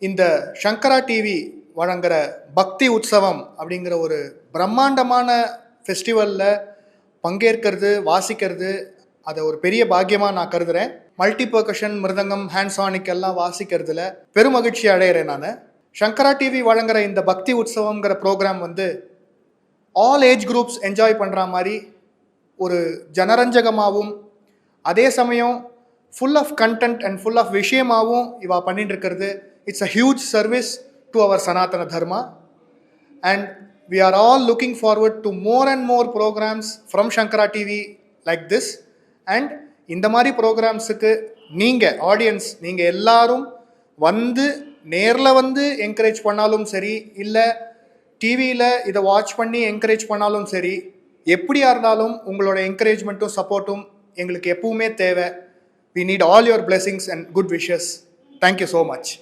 இந்த சங்கரா டிவி வழங்குற பக்தி உற்சவம் அப்படிங்கிற ஒரு பிரம்மாண்டமான ஃபெஸ்டிவலில் பங்கேற்கிறது, வாசிக்கிறது, அதை ஒரு பெரிய பாக்கியமாக நான் கருதுகிறேன். மல்டி பர்கஷன், மிருதங்கம், ஹேண்ட்ஸானிக் எல்லாம் வாசிக்கிறதுல பெருமகிழ்ச்சி அடைகிறேன் நான். சங்கரா டிவி வழங்குற இந்த பக்தி உற்சவங்கிற programme all age groups enjoy பண்ணுற மாதிரி ஒரு ஜனரஞ்சகமாகவும் அதே சமயம் full of content and full of விஷயமாகவும் இவா பண்ணிட்டு இருக்கிறது. It's a huge service to our Sanatana Dharma and we are all looking forward to more and more programs from Shankara TV like this. And இந்த மாதிரி ப்ரோக்ராம்ஸுக்கு நீங்கள் ஆடியன்ஸ், நீங்கள் எல்லாரும் நேரில் என்கரேஜ் பண்ணாலும் சரி, இல்லை டிவியில் இதை வாட்ச் பண்ணி என்கரேஜ் பண்ணாலும் சரி, எப்படியா இருந்தாலும் உங்களோட என்கரேஜ்மெண்ட்டும் சப்போர்ட்டும் எங்களுக்கு எப்பவுமே தேவை. We need all your blessings and good wishes. Thank you so much.